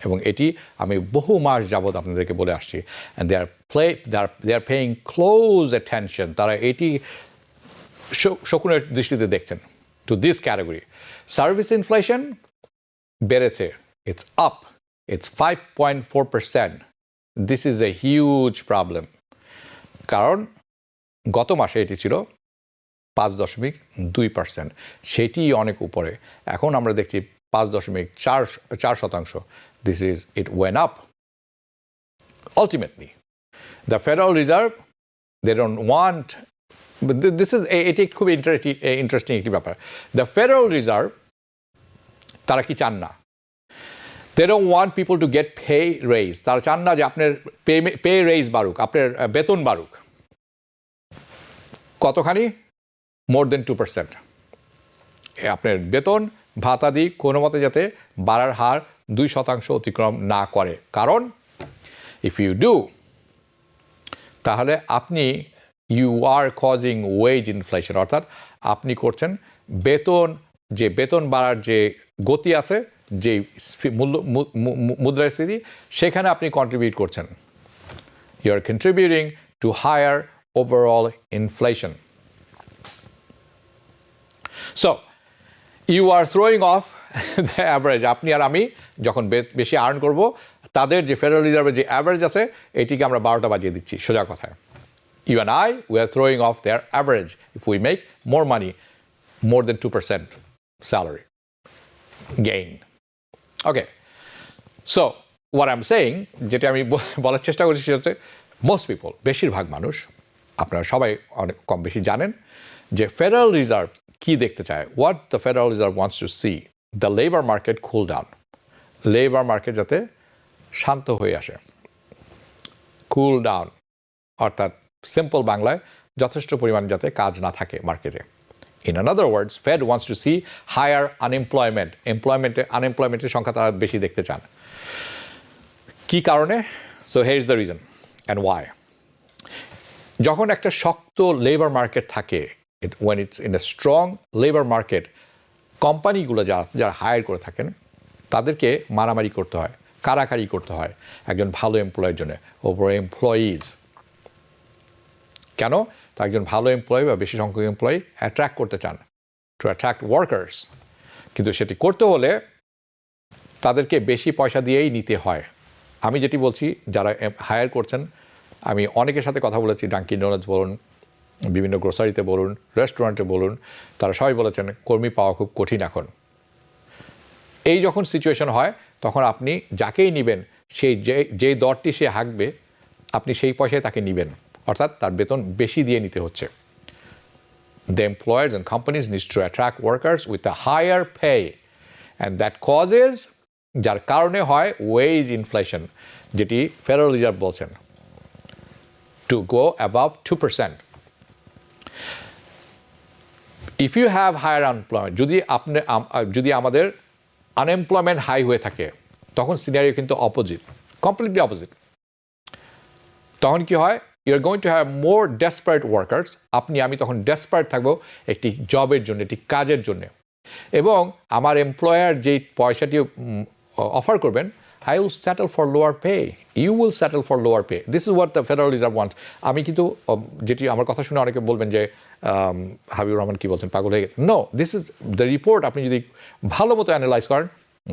এবং এটি আমি বহু মাস যাবৎ আপনাদেরকে বলে আসছি। And they are paying close attention, তারা এটি শকুনের দৃষ্টিতে দেখছেন to this category. Service inflation বেড়েছে, it's up, it's 5.4%. This is a huge problem, কারণ গত মাসে এটি ছিল 5.2%, সেটি অনেক উপরে। এখন আমরা দেখছি 5.4%. It went up. Ultimately, the Federal Reserve, they don't want, but এটি খুব ইন্টারেস্টিং একটি ব্যাপার। The Federal Reserve, তারা কি চান না? They don't want people to get pay raise. তারা চান না যে আপনার pay raise বাড়ুক, আপনার বেতন বাড়ুক। কতখানি? More than 2%. আপনার বেতন ভাতাদি কোনো মতে যাতে বাড়ার হার 2% অতিক্রম না করে। কারণ ইফ ইউ ডু, তাহলে আপনি you are causing wage inflation, অর্থাৎ আপনি করছেন বেতন বাড়ার যে গতি আছে, যে মুদ্রাস্ফীতি, সেখানে আপনি কন্ট্রিবিউট করছেন। You are contributing to higher overall inflation. So you are throwing off the average. আপনি আর আমি যখন বেশি আর্ন করব, তাদের যে ফেডারেল রিজার্ভের যে অ্যাভারেজ আছে, এটিকে আমরা 12টা বাজিয়ে দিচ্ছি, সোজা কথায়। You and I, we are throwing off their average if we make more money, more than 2% salary gain. Okay, so what I'm saying, যেটা আমি বলার চেষ্টা করছি সেটা হচ্ছে most people, বেশিরভাগ মানুষ, আপনারা সবাই অনেক কম বেশি জানেন যে ফেডারেল রিজার্ভ কি দেখতে চায়। What the Federal Reserve wants to see, the labor market cool down. Labour market যাতে শান্ত হয়ে আসে, কুল ডাউন, অর্থাৎ সিম্পল বাংলায় যথেষ্ট পরিমাণ যাতে কাজ না থাকে মার্কেটে। In another words, fed wants to see higher unemployment. আনএমপ্লয়মেন্টের সংখ্যা তারা বেশি দেখতে চান। কি কারণে? So here is the reason and why. যখন একটা শক্ত লেবার মার্কেট থাকে, when it's in a strong labor market, কোম্পানিগুলো যারা হায়ার করে থাকেন তাদেরকে মারামারি করতে হয়, কারাকারি করতে হয় একজন ভালো এমপ্লয়ের জন্য, ওভার এমপ্লয়িজ। কেন? তা একজন ভালো এমপ্লয়ি বা বেশি সংখ্যক এমপ্লয়ি অ্যাট্রাক্ট করতে চান, টু অ্যাট্রাক্ট ওয়ার্কার্স। কিন্তু সেটি করতে হলে তাদেরকে বেশি পয়সা দিয়েই নিতে হয়। আমি যেটি বলছি, যারা হায়ার করছেন, আমি অনেকের সাথে কথা বলেছি, ডাঙ্কিন ডোনাটস বলুন, বিভিন্ন গ্রোসারিতে বলুন, রেস্টুরেন্টে বলুন, তারা সবাই বলেছেন কর্মী পাওয়া খুব কঠিন এখন। এই যখন সিচুয়েশন হয়, তখন আপনি যাকেই নেবেন, সেই যেই দরটি সে হাঁকবে, আপনি সেই পয়সায় তাকে নেবেন, অর্থাৎ তার বেতন বেশি দিয়ে নিতে হচ্ছে। The employers and companies need to attract workers with a higher pay, and that causes, যার কারণে হয় ওয়েজ ইনফ্লেশন, যেটি ফেডারেল রিজার্ভ বলছেন, to go above 2%. If you have higher unemployment, যদি আমাদের আনএমপ্লয়মেন্ট হাই হয়ে থাকে, তখন সিনারিও কিন্তু অপোজিট, কমপ্লিটলি অপোজিট। তখন কি হয়? You are going to have more desperate workers. আমি তখন ডেসপারেট থাকবো একটি জবের জন্য, একটি কাজের জন্য, এবং আমার এমপ্লয়ার যেই পয়সাটি অফার করবেন, I will settle for lower pay. You will settle for lower pay. This is what the Federal Reserve wants. আমি কিন্তু যেটি আমার কথা শুনে অনেকে বলবেন যে হাবিবুর রহমান কি বলছেন, পাগল হয়ে গেছে। No, this is the report. আপনি যদি ভালো মতো অ্যানালাইজ করেন,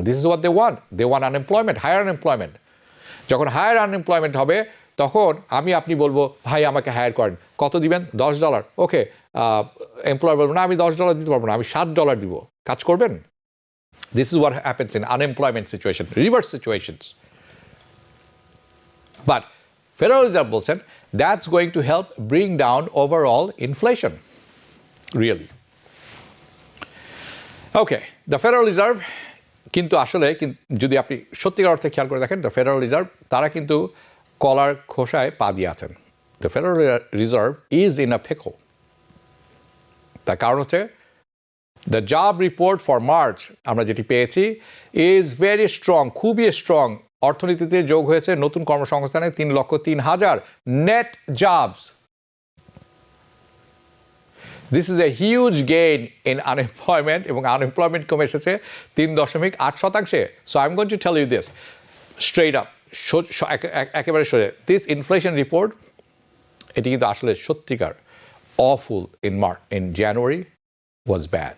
this is what they want. They want unemployment, higher unemployment. যখন হায়ার আনএমপ্লয়মেন্ট হবে, তখন আপনি বলবো, ভাই আমাকে হায়ার করেন, কত দিবেন? $10। ওকে, এমপ্লয়ার বলবো, না আমি $10 দিতে পারবো না, আমি $7 দিব, কাজ করবেন? This is what happens in unemployment situation, reverse situations. But Federal Reserve বলছেন, that's going to help bring down overall inflation, really. Okay, the Federal Reserve কিন্তু আসলে যদি আপনি সত্যিকার অর্থে খেয়াল করে দেখেন, the Federal Reserve তারা কিন্তু কলার খোসায় পা দিয়ে আছেন। The Federal Reserve is in a pickle. তার কারণ হচ্ছে the job report for March আমরা যেটি পেয়েছি is very strong, খুবই স্ট্রং। অর্থনীতিতে যোগ হয়েছে নতুন কর্মসংস্থানে 3,03,000 net jobs. This is a huge gain in unemployment, এবং unemployment কমে এসেছে 3.8%। So I'm going to tell you this straight up, একেবারে সোজা, this inflation report, এটি কিন্তু আসলে সত্যিকার awful in January was bad.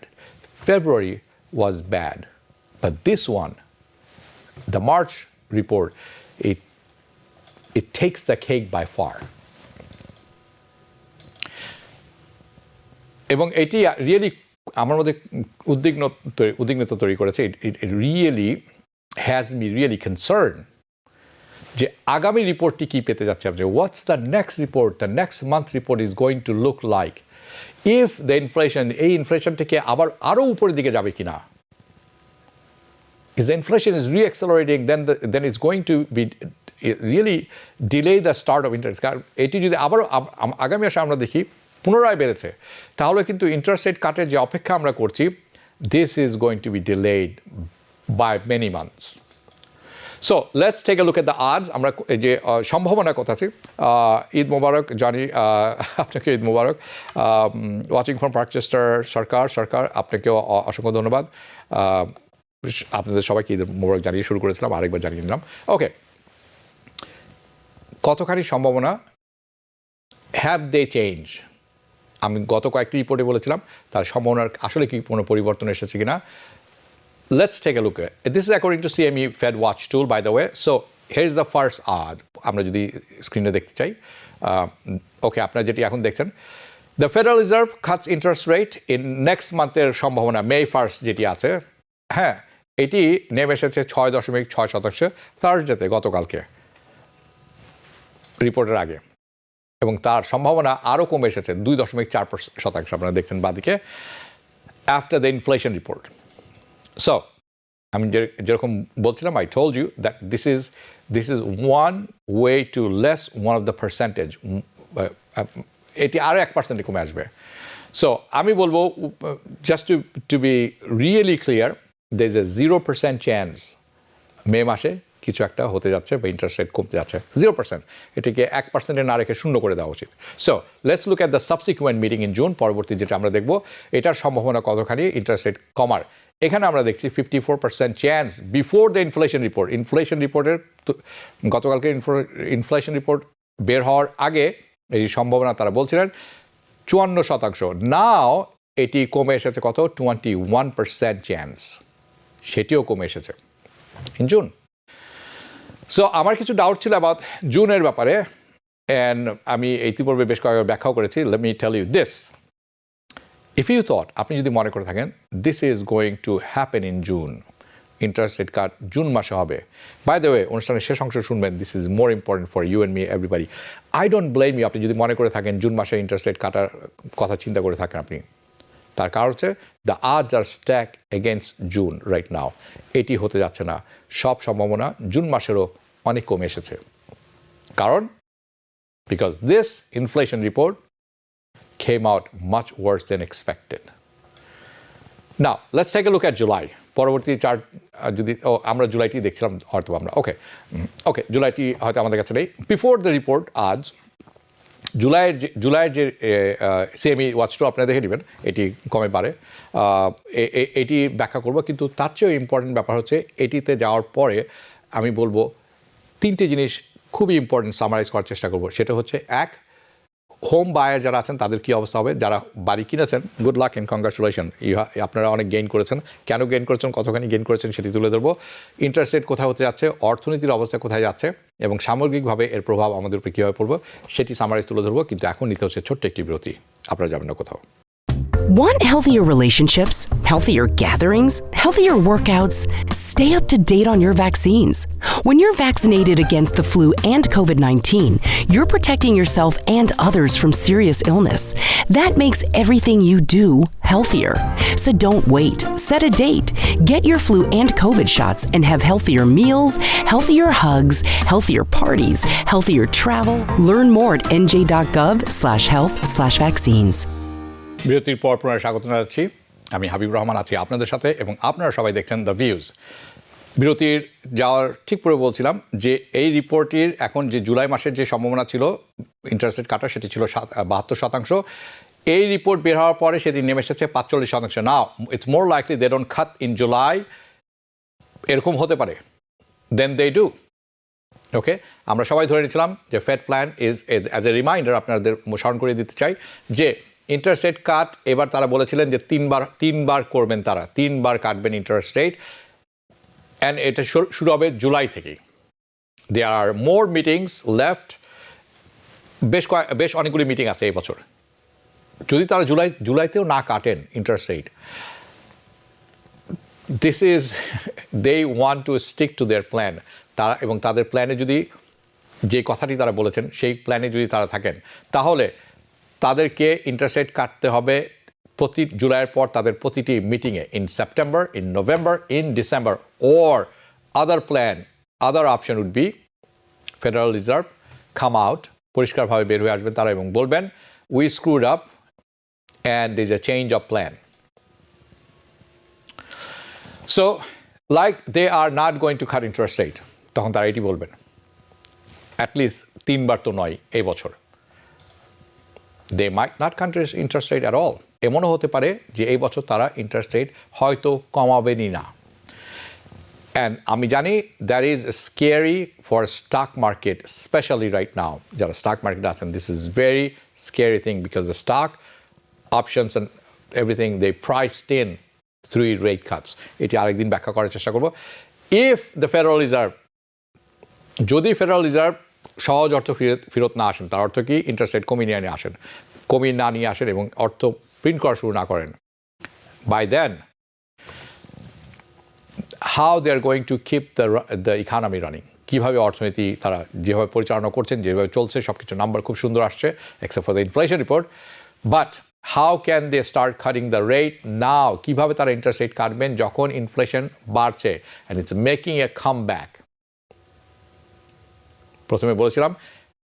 February was bad. But this one, the March report, it takes the cake by far. এবং এটি really আমার মধ্যে উদ্বিগ্নতা তৈরি করেছে। It really has me really concerned যে আগামী রিপোর্টটি কি পেতে যাচ্ছে। What's the next report, the next month report is going to look like? If the inflation, এই ইনফ্লেশন থেকে আরো উপরের দিকে যাবে কিনা, if the inflation is re-accelerating, then it's going to be really delay the start of interest. এটি যদি আগামী মাসে আমরা দেখি পুনরায় বেড়েছে, তাহলে কিন্তু ইন্টারেস্ট রেট কাটের যে অপেক্ষা আমরা করছি, this is going to be delayed by many months. So let's take a look at the odds. আমরা যে সম্ভাবনার কথা আছে, ঈদ মোবারক জানি, আপনাকে ঈদ মোবারক। ওয়াচিং ফ্রম পার্কচেস্টার সরকার আপনাকেও অসংখ্য ধন্যবাদ। আপনাদের সবাইকে ঈদ মোবারক জানিয়ে শুরু করেছিলাম, আরেকবার জানিয়ে দিলাম। ওকে, কতখানি সম্ভাবনা, হ্যাভ দে চেঞ্জ? আমি গত কয়েকটি রিপোর্টে বলেছিলাম তার সম্ভাবনার আসলে কি কোনো পরিবর্তন এসেছে কিনা। Let's take a look at it. This is according to CME Fed Watch tool, by the way. So here's the first odd. আমরা যদি স্ক্রিনে দেখতে চাই, ওকে, আপনারা যেটি এখন দেখছেন, the Federal Reserve cuts interest rate in next month-এর সম্ভাবনা May 1st যেটি আছে, হ্যাঁ, এটি নেমে এসেছে 6.6% থার্সডেতে, গতকালকে রিপোর্টের আগে, এবং তার সম্ভাবনা আরও কমে এসেছে 2.4%। আপনারা দেখছেন বাদিকে, after the inflation report. So, আমি যেরকম বলছিলাম, I told you that this is one way to less one of the percentage. এটি আরও 1% কমে আসবে। So, আমি বলবো, just to be really clear, there is a 0% chance মে মাসে কিছু একটা হতে যাচ্ছে বা ইন্টারেস্ট রেট কমতে যাচ্ছে। 0%, এটিকে 1% না রেখে শূন্য করে দেওয়া উচিত। So let's look at the subsequent meeting in June. পরবর্তী যেটা আমরা দেখব, এটার সম্ভাবনা কতখানি ইন্টারেস্ট রেট কমার। এখানে আমরা দেখছি 54% chance before the inflation report. Inflation রিপোর্টের গতকালকে ইনফ্লেশন রিপোর্ট বের হওয়ার আগে এই সম্ভাবনা তারা বলছিলেন 54%। নাও এটি কমে এসেছে কত, 21% চান্স, সেটিও কমে এসেছে ইন জুন। সো আমার কিছু ডাউট ছিল অ্যাবাউট জুনের ব্যাপারে, অ্যান্ড আমি ইতিপূর্বে বেশ কয়েকবার ব্যাখ্যাও করেছি। Let me tell you this, if you thought, আপনি যদি মনে করে থাকেন this is going to happen in June, interest rate cut June মাসে হবে। বাই দ্য ওয়ে, অনুষ্ঠানের শেষ অংশ শুনবেন, this is more important for you and me, everybody. I don't blame you, আপনি যদি মনে করে থাকেন জুন মাসে ইন্টারেস্ট রেট কাটার কথা চিন্তা করে থাকেন আপনি, তার কারণ হচ্ছে the odds are stack against June right now. এটি হতে যাচ্ছে না, সব সম্ভাবনা জুন মাসেরও অনেক কমে এসেছে। কারণ because this inflation report came out much worse than expected. Now, let's take a look at July. পরবর্তী চার্ট যদি আমরা জুলাইটি দেখছিলাম হয়তো আমরা, ওকে, জুলাইটি হয়তো আমাদের কাছে নেই। বিফোর দ্য রিপোর্ট আজ জুলাইয়ের যে সিএমই ওয়াচ টু আপনারা দেখে নেবেন, এটি কমে পারে, এটি ব্যাখ্যা করব। কিন্তু তার চেয়েও ইম্পর্টেন্ট ব্যাপার হচ্ছে এটিতে যাওয়ার পরে আমি বলবো তিনটে জিনিস খুবই ইম্পর্টেন্ট সামারাইজ করার চেষ্টা করব। সেটা হচ্ছে, এক, হোম বায়ার যারা আছেন তাদের কী অবস্থা হবে, যারা বাড়ি কিনেছেন, গুড লাক এন্ড কংগ্রাচুলেশন, আপনারা অনেক গেইন করেছেন। কেন গেইন করেছেন, কতখানি গেইন করেছেন সেটি তুলে ধরবো। ইন্টারেস্ট রেট কোথায় হতে যাচ্ছে, অর্থনীতির অবস্থা কোথায় যাচ্ছে, এবং সামগ্রিকভাবে এর প্রভাব আমাদের উপরে কীভাবে পড়বে সেটি সামারাইজ তুলে ধরবো। কিন্তু এখন নিতে হচ্ছে ছোট্ট একটি বিরতি, আপনারা যাবেন না কোথাও। Want healthier relationships, healthier gatherings, healthier workouts? Stay up to date on your vaccines. When you're vaccinated against the flu and COVID-19, you're protecting yourself and others from serious illness. That makes everything you do healthier. So don't wait. Set a date. Get your flu and COVID shots and have healthier meals, healthier hugs, healthier parties, healthier travel. Learn more at nj.gov/health/vaccines. বিরতির পর পুনরায় স্বাগত জানাচ্ছি। আমি হাবিবুর রহমান আছি আপনাদের সাথে, এবং আপনারা সবাই দেখছেন দ্য ভিউজ। বিরতির যাওয়ার ঠিক পরে বলছিলাম যে এই রিপোর্টের এখন যে জুলাই মাসের যে সম্ভাবনা ছিল ইন্টারেস্ট রেট কাটার, সেটি ছিল 72%। এই রিপোর্ট বের হওয়ার পরে সেটি নেমে এসেছে 45%। Now it's more likely they don't cut in July, এরকম হতে পারে, দেন দে ডু। ওকে, আমরা সবাই ধরে নিয়েছিলাম যে Fed plan is as a reminder, আপনাদের স্মরণ করে দিতে চাই যে ইন্টারেস্ট রেট কাট এবার তারা বলেছিলেন যে তিনবার করবেন, তারা 3 বার কাটবেন ইন্টারেস্ট রেট, অ্যান্ড এটা শুরু হবে জুলাই থেকেই। দেয়ার আর মোর মিটিংস লেফট, বেশ অনেকগুলি মিটিং আছে এই বছর। যদি তারা জুলাইতেও না কাটেন interest rate, this is they want to stick to their plan. তারা এবং তাদের প্ল্যানে যদি যে কথাটি তারা বলেছেন সেই প্ল্যানে যদি তারা থাকেন, তাহলে তাদেরকে ইন্টারেস্ট রেট কাটতে হবে প্রতি জুলাইয়ের পর তাদের প্রতিটি মিটিংয়ে, in September, in November, in December, or other option would be Federal Reserve come out, পরিষ্কারভাবে বের হয়ে আসবেন তারা এবং বলবেন we screwed up and there is a change of plan. So like they are not going to cut interest rate, তখন তারা এটি বলবেন অ্যাটলিস্ট 3 বার তো নয় এই বছর। They might not cut interest rate at all, এমনও হতে পারে যে এই বছর তারা ইন্টারেস্ট রেট হয়তো কমাবেনই না। অ্যান্ড আমি জানি that is scary for stock market, specially right now যারা স্টক মার্কেটে আছেন। This is very scary thing because the stock options and everything they priced in through rate cuts. এটি আরেকদিন ব্যাখ্যা করার চেষ্টা করব। ইফ দ্য ফেডারেল রিজার্ভ, যদি ফেডারেল রিজার্ভ সহজ অর্থ ফেরত না আসেন, তার অর্থ কি ইন্টারেস্ট রেট কমিয়ে নিয়ে আসেন, কমিয়ে না নিয়ে আসেন এবং অর্থ প্রিন্ট করা শুরু না করেন, by then how they are going to keep the economy running, কীভাবে অর্থনীতি তারা যেভাবে পরিচালনা করছেন, যেভাবে চলছে, সব কিছু নাম্বার খুব সুন্দর আসছে except for the inflation report, but how can they start cutting the rate now, কীভাবে তারা ইন্টারেস্ট রেট কাটবেন যখন ইনফ্লেশন বাড়ছে and it's making a come back. প্রথমে বলেছিলাম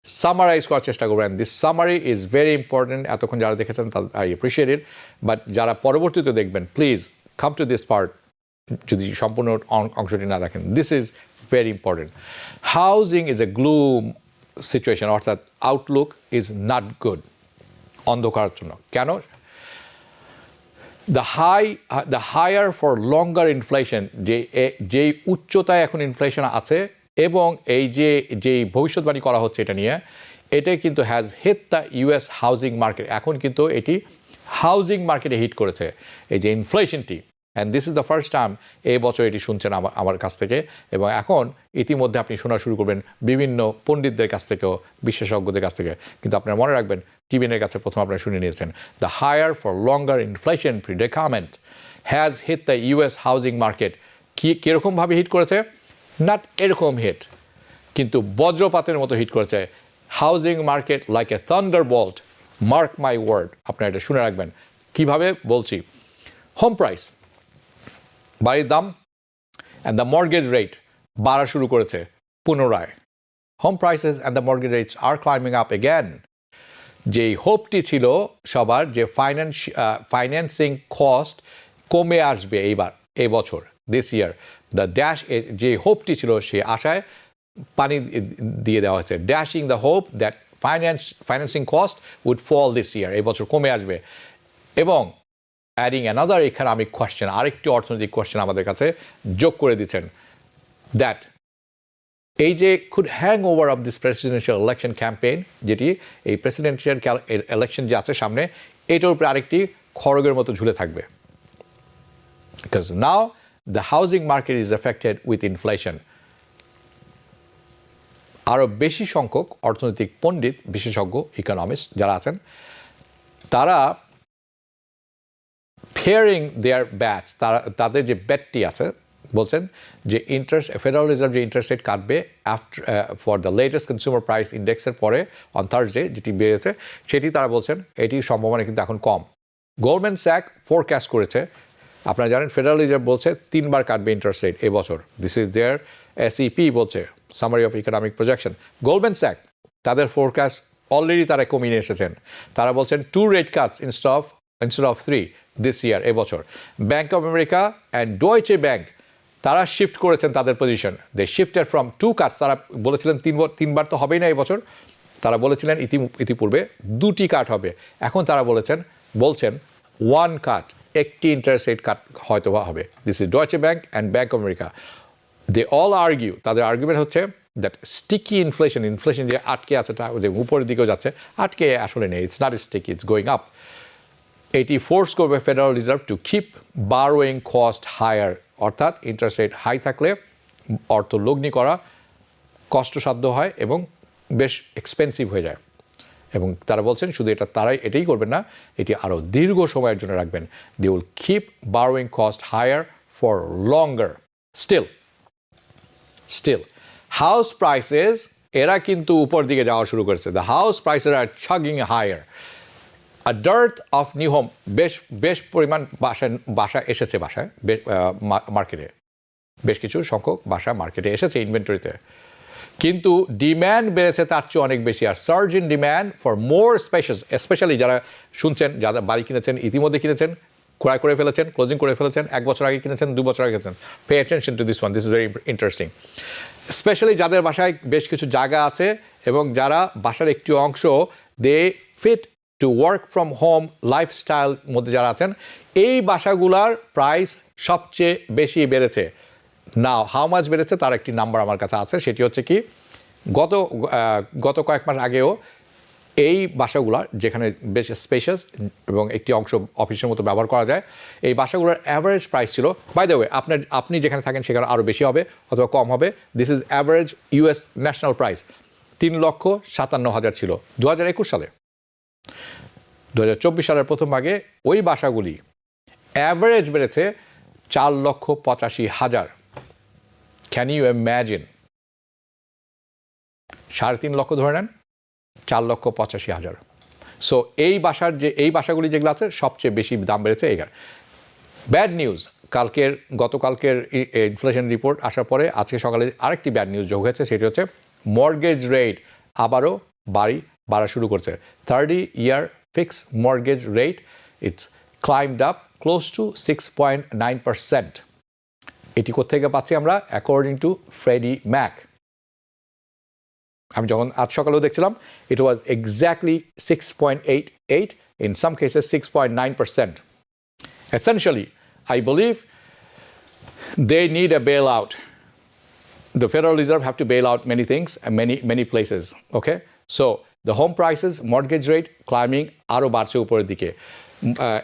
সামারাইজ করার চেষ্টা করবেন। This summary is very important. এতক্ষণ যারা দেখেছেন আই অ্যাপ্রিসিয়েট ইট, বাট যারা পরবর্তীতে দেখবেন please come to this part, যদি সম্পূর্ণ অংশটি না দেখেন। This is very important. Housing is a gloom situation, অর্থাৎ আউটলুক ইজ নট গুড, অন্ধকারের জন্য। কেন? The higher for longer inflation, যেই উচ্চতায় এখন ইনফ্লেশন আছে এবং এই যে ভবিষ্যৎবাণী করা হচ্ছে এটা নিয়ে, এটাই কিন্তু has hit the US housing market. এখন কিন্তু এটি হাউজিং মার্কেটে হিট করেছে এই যে ইনফ্লেশনটি, and this is the first time এই বছর এটি শুনছেন আমার কাছ থেকে, এবং এখন ইতিমধ্যে আপনি শোনা শুরু করবেন বিভিন্ন পণ্ডিতদের কাছ থেকেও, বিশেষজ্ঞদের কাছ থেকে। কিন্তু আপনারা মনে রাখবেন টিবিএনের কাছে প্রথম আপনারা শুনে নিয়েছেন, the higher for longer inflation predicament has hit the US housing market. কীরকমভাবে হিট করেছে? নট এরকম হিট, কিন্তু বজ্রপাতের মতো হিট করেছে। Housing market like a thunderbolt, mark my word. আপনারা এটা শুনে রাখবেন। কিভাবে বলছি? হোম প্রাইস, বাড়ির দাম, অ্যান্ড দ্য মর্গেজ রেট বাড়া শুরু করেছে পুনরায়। Home prices and the mortgage rates are climbing up again. যেই হোপটি ছিল সবার যে ফাইন্যান্সিং কস্ট কমে আসবে এই বছর, দিস ইয়ার, দ্য ড্যাশ, যে হোপটি ছিল সে আশায় পানি দিয়ে দেওয়া হয়েছে। Dashing the hope that financing cost would fall this year, এই বছর কমে আসবে। এবং অ্যাডিং অ্যানাদার ইকোনমিক কোয়েশ্চেন, আরেকটি অর্থনৈতিক কোয়েশ্চেন আমাদের কাছে যোগ করে দিচ্ছেন, দ্যাট এই যে could hang over of this presidential election campaign, যেটি এই প্রেসিডেন্সিয়াল ইলেকশন যে আছে সামনে, এটার উপরে আরেকটি খড়গের মতো ঝুলে থাকবে। Because now the housing market is affected with inflation. আরও বেশি সংখ্যক অর্থনৈতিক পণ্ডিত, বিশেষজ্ঞ, ইকোনমিস্ট যারা আছেন, তারা ফেয়ারিং দেয়ার ব্যাটস, তাদের যে ব্যাটটি আছে, বলছেন যে ফেডারেল রিজার্ভ যে ইন্টারেস্ট রেট কাটবে after for the latest consumer price ইন্ডেক্সের পরে অন থার্সডে যেটি বেড়েছে, সেটি তারা বলছেন এটির সম্ভাবনা কিন্তু এখন কম। গোল্ডম্যান স্যাক ফোরকাস্ট করেছে, আপনারা জানেন ফেডারেল রিজার্ভ বলছে 3 বার কাটবে ইন্টারেস্ট রেট এবছর। দিস ইজ দেয়ার SEP বলছে, summary of economic projection. Goldman Sachs তাদের ফোরকাস্ট অলরেডি তারা কমিয়ে নিয়ে এসেছেন। তারা বলছেন 2 rate cuts instead of 3 this year, এবছর। Bank of America and Deutsche bank তারা শিফট করেছেন তাদের পজিশন। They shifted from 2 cuts. তারা বলেছিলেন 3 বার তো হবেই না এবছর, তারা বলেছিলেন ইতিপূর্বে 2টি কাট হবে। এখন তারা বলছেন 1 কাট, একটি ইন্টারেস্ট রেট কাট হয়তো হবে। This is Deutsche Bank and Bank of America. They all argue, তাদের আর্গুমেন্ট হচ্ছে দ্যাট স্টিকি ইনফ্লেশন যে আটকে আছে, যে উপরের দিকেও যাচ্ছে, আটকে আসলে নেই, it's not sticky, it's going up. এটি ফোর্স করবে federal reserve to keep borrowing cost higher, অর্থাৎ ইন্টারেস্ট রেট হাই থাকলে অর্থ লগ্নি করা কষ্টসাধ্য হয় এবং বেশ এক্সপেন্সিভ হয়ে যায়। এবং তারা বলছেন শুধু তারাই এটাই করবেন না, এটি আরও দীর্ঘ সময়ের জন্য রাখবেন। They will keep borrowing cost higher for longer. Still house prices এরা কিন্তু উপর দিকে যাওয়া শুরু করেছে। The house prices are chugging higher. A dearth of new home, বেশ পরিমাণ বাসা এসেছে মার্কেটে, বেশ কিছু সংখ্যক বাসা মার্কেটে এসেছে ইনভেন্টরিতে, কিন্তু ডিম্যান্ড বেড়েছে তার চেয়ে অনেক বেশি। আর surge in demand for more specially যারা শুনছেন, যারা বাড়ি কিনেছেন, ইতিমধ্যে কিনেছেন, ক্রয় করে ফেলেছেন, ক্লোজিং করে ফেলেছেন, 1 বছর আগে কিনেছেন, 2 বছর আগে কিনেছেন, pay attention to this one, this is very interesting. Specially যাদের বাসায় বেশ কিছু জায়গা আছে এবং যারা বাসার একটি অংশ they fit to work from home lifestyle মধ্যে যারা আছেন, এই বাসাগুলার প্রাইস সবচেয়ে বেশি বেড়েছে। নাও হাউ মাচ বেড়েছে তার একটি নাম্বার আমার কাছে আছে, সেটি হচ্ছে কি গত কয়েক মাস আগেও এই বাসাগুলো যেখানে বেশ স্পেশাস এবং একটি অংশ অফিসের মতো ব্যবহার করা যায়, এই বাসাগুলোর অ্যাভারেজ প্রাইস ছিল, বাই দ্য ওয়ে আপনি যেখানে থাকেন সেখানে আরও বেশি হবে অথবা কম হবে, this is average US national price 3,57,000 ছিল 2021 সালে। 2024 সালের প্রথম ভাগে ওই বাসাগুলি অ্যাভারেজ বেড়েছে 4,85,000। Can you imagine? 3.5 লক্ষ ধরে নেন, 4,85,000। সো এই বাসাগুলি যেগুলো আছে সবচেয়ে বেশি দাম বেড়েছে এইখানে। ব্যাড নিউজ, গতকালকের ইনফ্লেশন রিপোর্ট আসার পরে আজকে সকালে আরেকটি ব্যাড নিউজ যোগ হয়েছে, সেটি হচ্ছে মর্গেজ রেট আবারও বাড়া শুরু করছে। 30-year fixed mortgage rate, it's climbed up close to 6.9%. এটি কোত্থেকে পাচ্ছি আমরা? According to Freddie Mac. আমি যখন আজ সকালেও দেখছিলাম, it was exactly 6.88, in some cases 6.9%. Essentially, I believe they need a bailout. The Federal Reserve have to bail out many things and many places, okay? So the home prices, mortgage rate climbing আরও বাড়ছে উপরের দিকে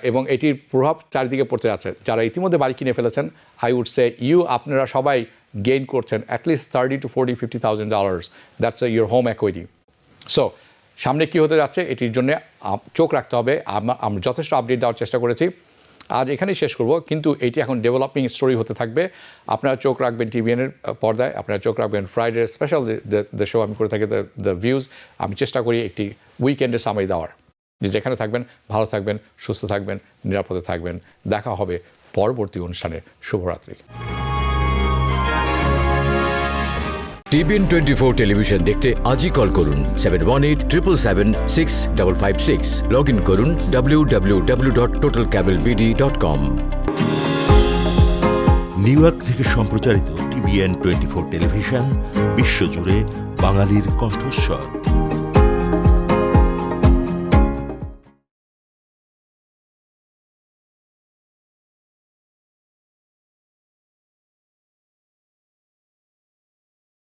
এবং এটির প্রভাব চারিদিকে পড়তে যাচ্ছে। যারা ইতিমধ্যে বাড়ি কিনে ফেলেছেন, আই উড সে আপনারা সবাই গেইন করছেন at least $30,000 to $40,000, that's your home equity. So সামনে কী হতে যাচ্ছে এটির জন্য চোখ রাখতে হবে। আমরা যথেষ্ট আপডেট দেওয়ার চেষ্টা করেছি, আজ এখানেই শেষ করব, কিন্তু এটি এখন ডেভেলপিং স্টোরি হতে থাকবে। আপনারা চোখ রাখবেন টিভিএনের পর্দায়, আপনারা চোখ রাখবেন ফ্রাইডে স্পেশাল দ্য শো আমি করে থাকি দ্য ভিউজ। আমি চেষ্টা করি একটি উইকেন্ডের সামারি দেওয়ার। যেখানে থাকবেন ভালো থাকবেন, সুস্থ থাকবেন, নিরাপদে থাকবেন। দেখা হবে পরবর্তী অনুষ্ঠানে। শুভরাত্রি। TBN 24 টেলিভিশন দেখতে আজই কল করুন 7187776556। লগ ইন করুন www.totalcablebd.com। নিউ ইয়র্ক থেকে সম্প্রচারিত TBN 24 টেলিভিশন বিশ্বজুড়ে বাঙালির কণ্ঠস্বর।